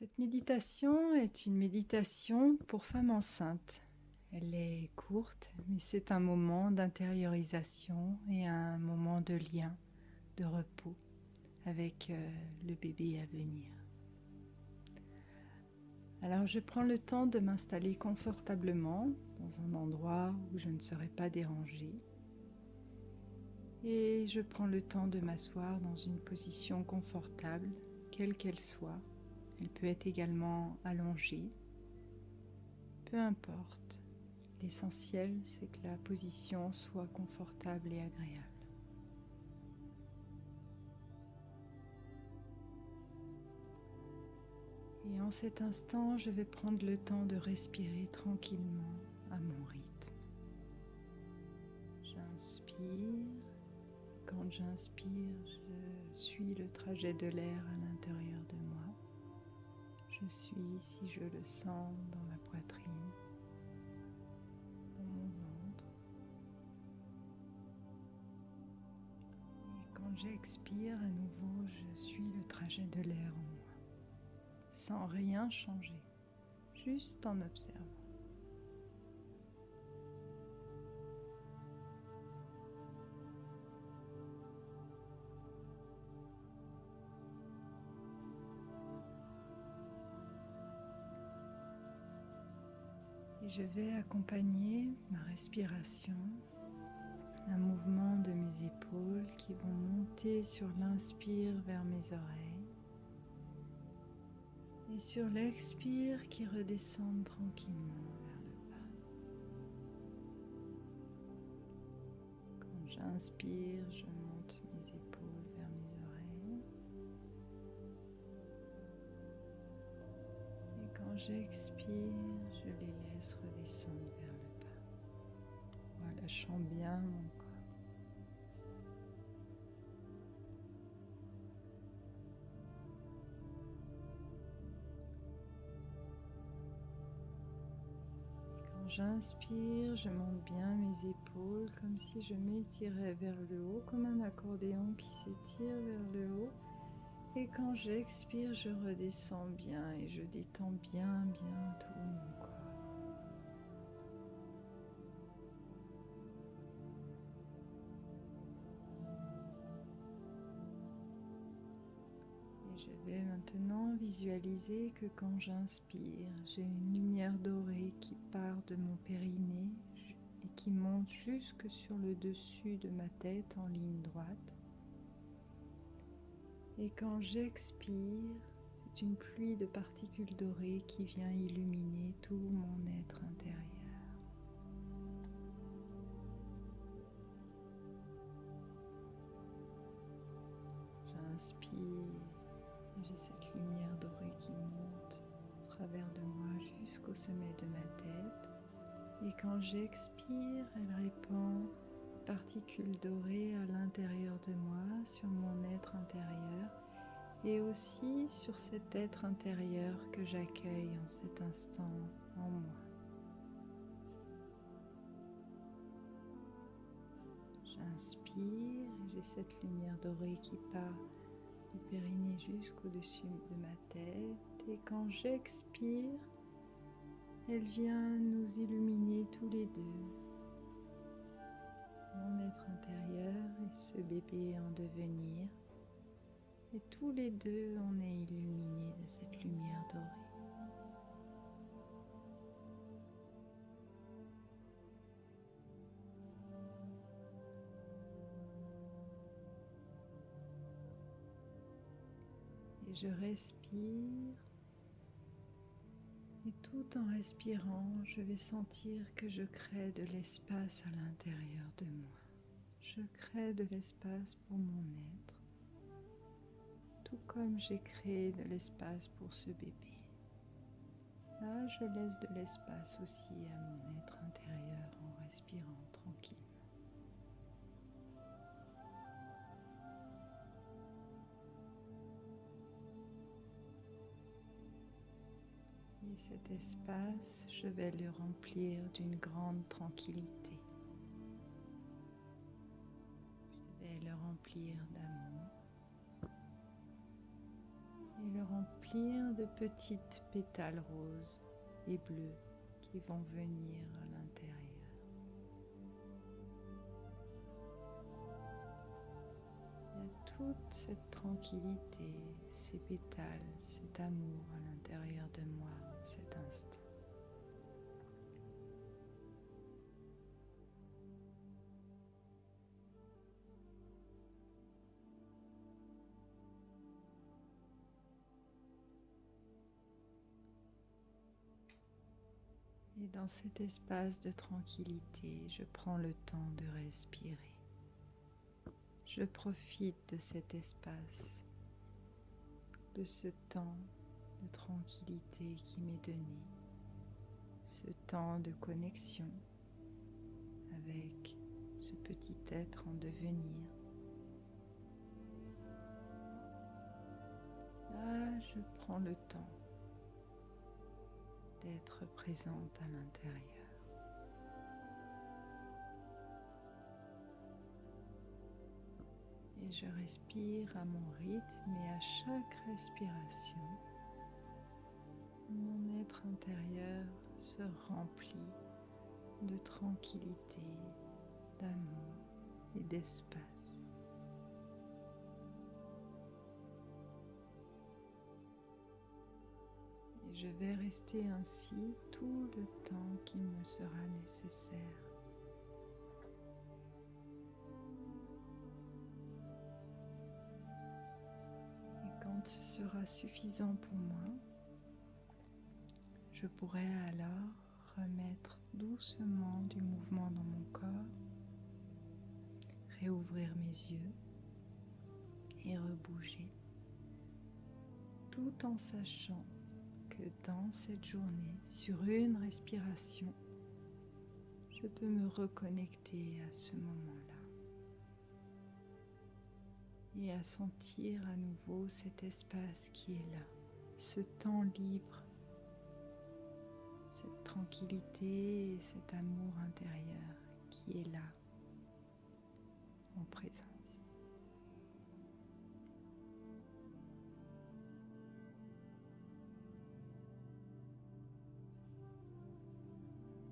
Cette méditation est une méditation pour femmes enceintes. Elle est courte, mais c'est un moment d'intériorisation et un moment de lien, de repos avec le bébé à venir. Alors je prends le temps de m'installer confortablement dans un endroit où je ne serai pas dérangée. Et je prends le temps de m'asseoir dans une position confortable, quelle qu'elle soit. Elle peut être également allongée. Peu importe, l'essentiel c'est que la position soit confortable et agréable. Et en cet instant, je vais prendre le temps de respirer tranquillement à mon rythme. J'inspire. Quand j'inspire, je suis le trajet de l'air à l'intérieur de moi. Je suis, si je le sens, dans ma poitrine, dans mon ventre. Et quand j'expire, à nouveau, je suis le trajet de l'air en moi, sans rien changer, juste en observant. Et je vais accompagner ma respiration d'un mouvement de mes épaules qui vont monter sur l'inspire vers mes oreilles et sur l'expire qui redescendent tranquillement vers le bas. Quand j'inspire, je monte mes épaules vers mes oreilles et quand j'expire, je les laisse redescendre vers le bas, relâchant bien mon corps. Quand j'inspire, je monte bien mes épaules comme si je m'étirais vers le haut, comme un accordéon qui s'étire vers le haut. Et quand j'expire, je redescends bien et je détends bien tout mon corps. Et je vais maintenant visualiser que quand j'inspire, j'ai une lumière dorée qui part de mon périnée et qui monte jusque sur le dessus de ma tête en ligne droite. Et quand j'expire, c'est une pluie de particules dorées qui vient illuminer tout mon être intérieur. J'inspire. J'ai cette lumière dorée qui monte au travers de moi jusqu'au sommet de ma tête. Et quand j'expire, elle répand particules dorées à l'intérieur de moi, sur mon être intérieur et aussi sur cet être intérieur que j'accueille en cet instant en moi. J'inspire et j'ai cette lumière dorée qui part du périnée jusqu'au-dessus de ma tête. Et quand j'expire, elle vient nous illuminer tous les deux, mon être intérieur et ce bébé en devenir. Et tous les deux, on est illuminés de cette lumière dorée. Et je respire. Et tout en respirant, je vais sentir que je crée de l'espace à l'intérieur de moi. Je crée de l'espace pour mon être, tout comme j'ai créé de l'espace pour ce bébé. Là, je laisse de l'espace aussi à mon être intérieur en respirant tranquillement. Et cet espace, je vais le remplir d'une grande tranquillité. Je vais le remplir d'amour et le le remplir de petites pétales roses et bleus qui vont venir à l'intérieur. Il y a toute cette tranquillité, ces pétales, cet amour à l'intérieur de moi, cet instant. Et dans cet espace de tranquillité, je prends le temps de respirer. Je profite de cet espace, de ce temps de tranquillité qui m'est donné, ce temps de connexion avec ce petit être en devenir. Là, je prends le temps d'être présente à l'intérieur. Et je respire à mon rythme et à chaque respiration, mon être intérieur se remplit de tranquillité, d'amour et d'espace. Et je vais rester ainsi tout le temps qu'il me sera nécessaire. Quand ce sera suffisant pour moi, je pourrai alors remettre doucement du mouvement dans mon corps, réouvrir mes yeux et rebouger, tout en sachant que dans cette journée, sur une respiration, je peux me reconnecter à ce moment-là et à sentir à nouveau cet espace qui est là, ce temps libre, cette tranquillité et cet amour intérieur qui est là, en présence.